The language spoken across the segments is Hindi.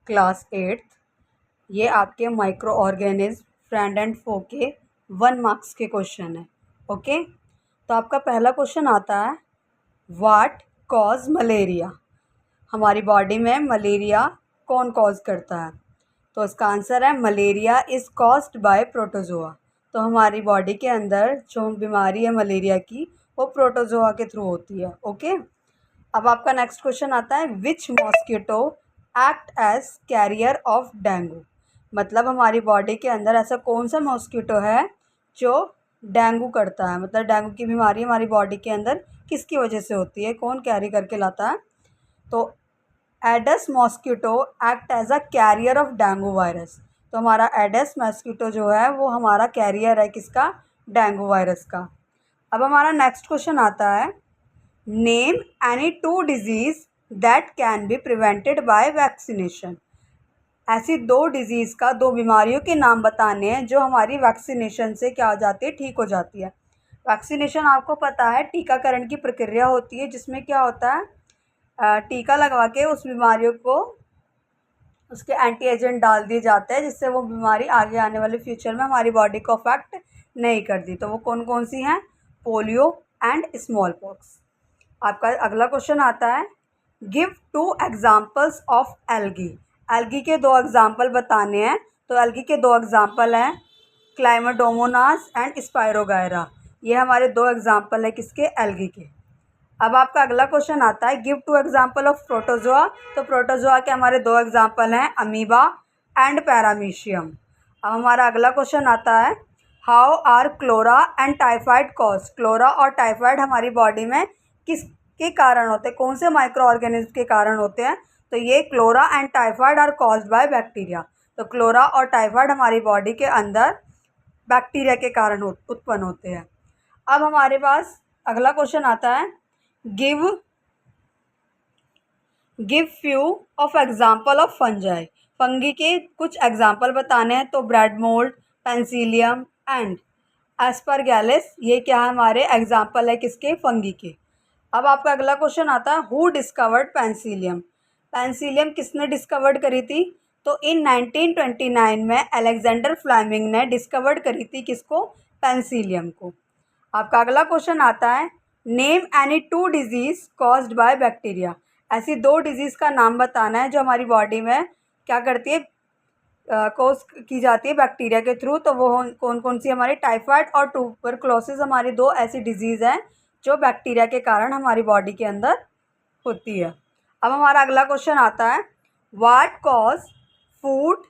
Class 8th। ये आपके माइक्रो ऑर्गेनिज्म फ्रेंड एंड फो के 1 मार्क्स के क्वेश्चन है। ओके, तो आपका पहला क्वेश्चन आता है, व्हाट कॉज मलेरिया। हमारी बॉडी में मलेरिया कौन कॉज करता है? तो इसका आंसर है malaria is caused by protozoa. तो हमारी बॉडी के अंदर जो बीमारी है मलेरिया की, वो प्रोटोजोआ के थ्रू होती है। ओके, अब आपका नेक्स्ट क्वेश्चन आता है, which mosquito act as carrier of dengue. मतलब हमारी बॉडी के अंदर ऐसा कौन सा मॉस्किटो है जो डेंगू करता है, मतलब डेंगू की बीमारी हमारी बॉडी के अंदर किसकी वजह से होती है, कौन कैरी करके लाता है? तो Aedes mosquito act as a carrier of dengue virus. तो हमारा एडस मॉस्किटो जो है वो हमारा कैरियर है किसका? डेंगू वायरस का। अब हमारा नेक्स्ट क्वेश्चन आता है, name any 2 disease that can be prevented by vaccination. ऐसी 2 डिजीज़ का, 2 बीमारियों के नाम बताने हैं जो हमारी वैक्सीनेशन से क्या हो जाती है, ठीक हो जाती है। वैक्सीनेशन आपको पता है टीकाकरण की प्रक्रिया होती है जिसमें क्या होता है, टीका लगवा के उस बीमारियों को उसके एंटी एजेंट डाल दिए जाते हैं जिससे वो बीमारी आगे आने वाले फ्यूचर में हमारी बॉडी को अफेक्ट नहीं करती। तो वो कौन कौन सी हैं? Polio and small pox. आपका अगला क्वेश्चन आता है, give 2 examples of algae. Algae के 2 एग्जाम्पल बताने हैं। तो एल्गी के 2 एग्जाम्पल हैं, क्लाइमाडोमोनास एंड स्पायरोगायरा। ये हमारे 2 एग्जाम्पल है किसके? एल्गी के। अब आपका अगला क्वेश्चन आता है, गिव 2 एग्जाम्पल ऑफ प्रोटोजोआ। तो प्रोटोजोआ के हमारे 2 एग्जाम्पल हैं, अमीबा एंड पैरामीशियम। अब हमारा अगला क्वेश्चन आता है, how are cholera and typhoid cause. Cholera और टाइफाइड हमारी बॉडी में किसके कारण होते हैं, कौन से माइक्रो ऑर्गेनिज्म के कारण होते हैं? तो ये cholera and typhoid are caused by bacteria. तो क्लोरा और टाइफाइड हमारी बॉडी के अंदर बैक्टीरिया के कारण उत्पन्न होते हैं। अब हमारे पास अगला क्वेश्चन आता है, give few of example of fungi. Fungi के कुछ एग्जाम्पल बताने हैं। तो ब्रेड मोल्ड, पेंसिलियम एंड एस्परगैलिस, ये क्या है हमारे एग्जाम्पल है किसके? फंगी के। अब आपका अगला क्वेश्चन आता है, हु डिस्कवर्ड पेंसिलियम। पेंसिलियम किसने डिस्कवर्ड करी थी? तो इन 1929 में अलेक्जेंडर फ्लेमिंग ने डिस्कवर्ड करी थी किसको? पेंसिलियम को। आपका अगला क्वेश्चन आता है, name any 2 disease caused by bacteria. ऐसी 2 डिजीज़ का नाम बताना है जो हमारी बॉडी में क्या करती है, कॉज की जाती है बैक्टीरिया के थ्रू। तो वो कौन कौन सी हमारी? टाइफाइड और ट्यूबरक्लोसिस हमारी 2 ऐसी डिजीज़ हैं जो बैक्टीरिया के कारण हमारी बॉडी के अंदर होती है। अब हमारा अगला क्वेश्चन आता है, what cause foot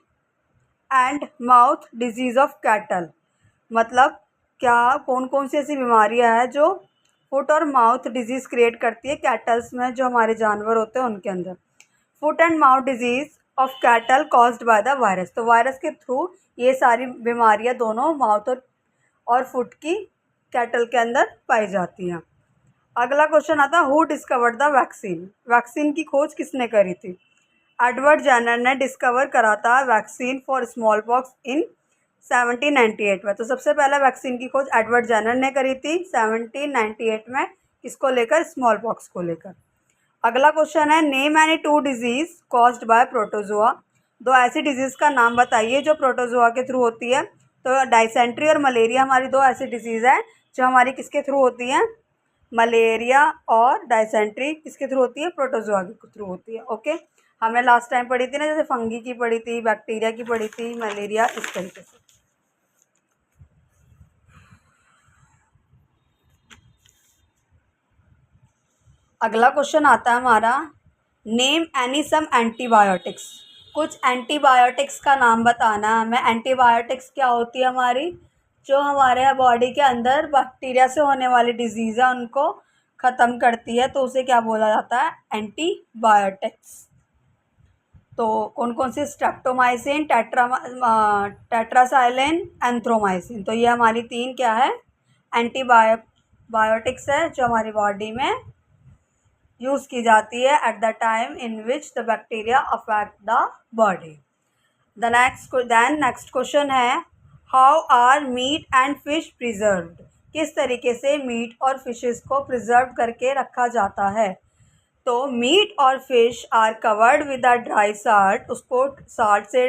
and mouth disease of cattle. मतलब क्या कौन कौन सी ऐसी बीमारियां हैं जो फुट और माउथ डिजीज़ क्रिएट करती है कैटल्स में, जो हमारे जानवर होते हैं उनके अंदर। Foot and mouth disease of cattle caused by the virus. तो वायरस के थ्रू ये सारी बीमारियां दोनों माउथ और फुट की कैटल के अंदर पाई जाती हैं। अगला क्वेश्चन आता है, who discovered the vaccine. Vaccine की खोज किसने करी थी? एडवर्ड जेनर ने डिस्कवर करा था वैक्सीन फॉर स्मॉल पॉक्स इन 1798 में। तो सबसे पहले वैक्सीन की खोज एडवर्ड जेनर ने करी थी 1798 में, किसको लेकर? स्मॉल पॉक्स को लेकर। अगला क्वेश्चन है, name any 2 disease caused by protozoa. 2 ऐसी डिजीज़ का नाम बताइए जो प्रोटोजोआ के थ्रू होती है। तो डाइसेंट्री और मलेरिया हमारी 2 ऐसी डिजीज़ है जो हमारी किसके थ्रू होती हैं? मलेरिया और डाइसेंट्री किसके थ्रू होती है? प्रोटोजोआ के थ्रू होती है। ओके, हमने लास्ट टाइम पढ़ी थी ना, जैसे फंगी की पढ़ी थी, बैक्टीरिया की पढ़ी थी, मलेरिया, इस तरीके से। अगला क्वेश्चन आता है हमारा, नेम एनी सम एंटीबायोटिक्स। कुछ एंटीबायोटिक्स का नाम बताना है हमें। एंटीबायोटिक्स क्या होती है हमारी? जो हमारे बॉडी के अंदर बैक्टीरिया से होने वाली डिजीज़ है उनको ख़त्म करती है, तो उसे क्या बोला जाता है? एंटीबायोटिक्स। तो कौन कौन से? Streptomycin, tetracycline, erythromycin. तो ये हमारी 3 क्या है? एंटीबायोटिक्स है जो हमारी बॉडी में यूज़ की जाती है at the time in which the bacteria affect the body. Next question है, how are meat and fish preserved. किस तरीके से मीट और फिशेस को प्रिजर्व करके रखा जाता है? तो मीट और fish are covered with a dry salt, उसको साल्ट से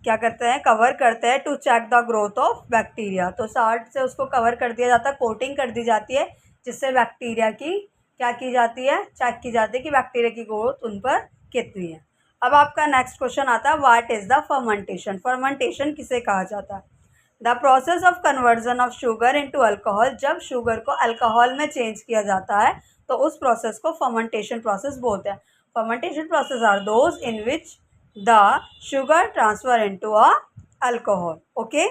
क्या करते हैं, कवर करते हैं to check the growth of bacteria. तो साल्ट से उसको कवर कर दिया जाता है, कोटिंग कर दी जाती है, जिससे बैक्टीरिया की क्या की जाती है, चेक की जाती है कि बैक्टीरिया की ग्रोथ उन पर कितनी है। अब आपका नेक्स्ट क्वेश्चन आता है, what is the fermentation. Fermentation किसे कहा जाता है? The process of conversion of sugar into alcohol. जब शुगर को अल्कोहल में चेंज किया जाता है तो उस प्रोसेस को फर्मेंटेशन प्रोसेस बोलते हैं। Fermentation process are those in which the sugar transfer into a alcohol. Okay,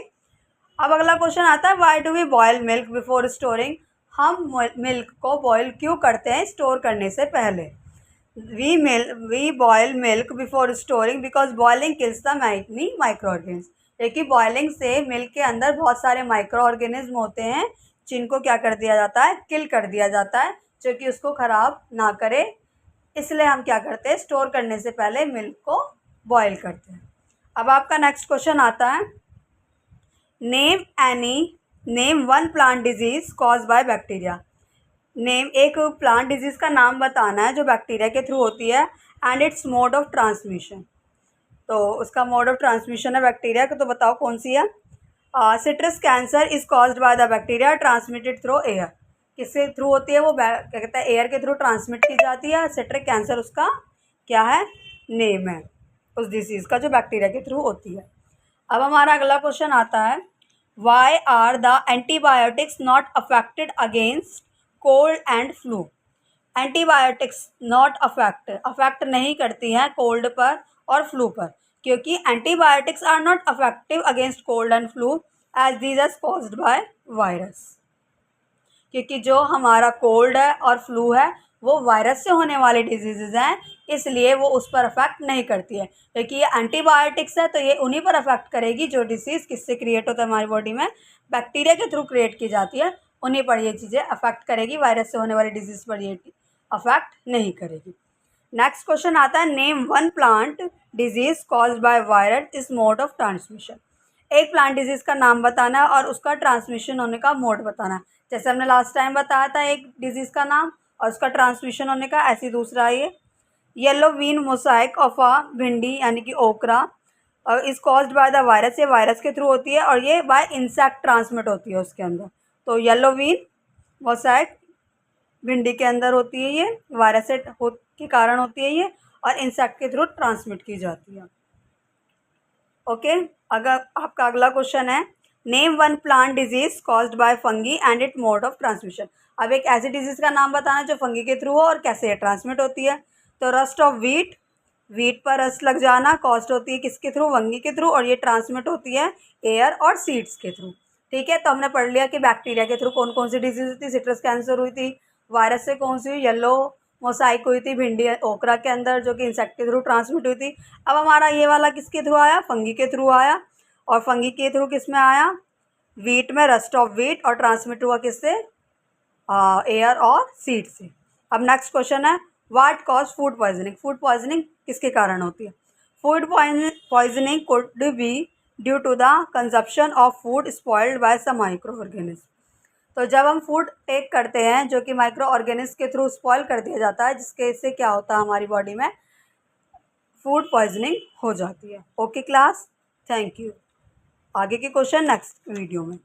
अब अगला क्वेश्चन आता है, why do we boil milk before storing. हम मिल्क को बॉयल क्यों करते हैं स्टोर करने से पहले? We boil milk before storing because boiling kills the many micro organism. देखिए, बॉइलिंग से मिल्क के अंदर बहुत सारे माइक्रो ऑर्गेनिज्म होते हैं जिनको क्या कर दिया जाता है, किल कर दिया जाता है, जो कि उसको ख़राब ना करे। इसलिए हम क्या करते हैं, स्टोर करने से पहले मिल्क को बॉयल करते हैं। अब आपका नेक्स्ट क्वेश्चन आता है, name one plant disease cause by bacteria. एक प्लांट डिजीज का नाम बताना है जो बैक्टीरिया के थ्रू होती है, and it's mode of transmission. तो उसका मोड ऑफ ट्रांसमिशन है बैक्टीरिया का, तो बताओ कौन सी है? Citrus cancer is caused by the bacteria transmitted through air. किसके थ्रू होती है वो, क्या कहता है, एयर के थ्रू ट्रांसमिट की जाती है। सिट्रिक कैंसर उसका क्या है, नेम है उस डिजीज़ का जो बैक्टीरिया के थ्रू होती है। अब हमारा अगला क्वेश्चन आता है, why are the antibiotics not affected against cold and flu. Antibiotics not affect नहीं करती हैं कोल्ड पर और फ्लू पर, क्योंकि antibiotics are not effective against cold and flu as these are caused by virus. क्योंकि जो हमारा कोल्ड है और फ्लू है वो वायरस से होने वाले डिजीज़ हैं, इसलिए वो उस पर अफेक्ट नहीं करती है। क्योंकि ये एंटीबायोटिक्स है तो ये उन्हीं पर अफेक्ट करेगी जो डिसीज़ किससे क्रिएट होता है हमारी बॉडी में, बैक्टीरिया के थ्रू क्रिएट की जाती है, उन्हीं पर ये चीज़ें अफेक्ट करेगी। वायरस से होने वाली डिजीज़ पर ये अफेक्ट नहीं करेगी। नेक्स्ट क्वेश्चन आता है, name one plant disease caused by virus इस मोड ऑफ ट्रांसमिशन। एक प्लांट डिजीज़ का नाम बताना है और उसका ट्रांसमिशन होने का मोड बताना है। जैसे हमने लास्ट टाइम बताया था एक डिजीज़ का नाम और उसका ट्रांसमिशन होने का, ऐसी दूसरा ये yellow vein mosaic of a bhindi यानी कि okra is caused by the virus. ये वायरस के थ्रू होती है और ये बाय इंसेक्ट ट्रांसमिट होती है उसके अंदर। तो येलो वीन मोसाइक भिंडी के अंदर होती है, ये वायरस से के कारण होती है ये, और इंसेक्ट के थ्रू ट्रांसमिट की जाती है। ओके, अगर आपका अगला क्वेश्चन है, name one plant disease caused by fungi and it mode of transmission. अब एक ऐसी डिजीज़ का नाम बताना जो फंगी के थ्रू हो और कैसे ये ट्रांसमिट होती है। तो रस्ट ऑफ वीट, वीट पर रस्ट लग जाना कॉस्ट होती है किसके थ्रू, फंगी के थ्रू, और ये ट्रांसमिट होती है एयर और सीड्स के थ्रू। ठीक है, तो हमने पढ़ लिया कि बैक्टीरिया के थ्रू कौन कौन सी डिजीज़ हुई थी। सिट्रस कैंसर हुई थी, वायरस से कौन सी हुई, येलो मोसाइक हुई थी भिंडी ओकरा के अंदर जो कि इंसेक्ट के थ्रू ट्रांसमिट हुई थी। अब हमारा ये वाला किसके थ्रू आया, फंगी के थ्रू आया, और फंगी के थ्रू किस में आया, वीट में, रस्ट ऑफ वीट, और ट्रांसमिट हुआ किससे, एयर और सीड से। अब नेक्स्ट क्वेश्चन है, what cause food poisoning. Food poisoning किसके कारण होती है? Food poisoning could be due to the consumption of food spoiled by some micro organism. तो जब हम फूड टेक करते हैं जो कि माइक्रो ऑर्गेनिज्म के थ्रू स्पॉइल कर दिया जाता है, जिसके इससे क्या होता है हमारी बॉडी में फूड पॉइजनिंग हो जाती है। Okay class, thank you. आगे के क्वेश्चन नेक्स्ट वीडियो में।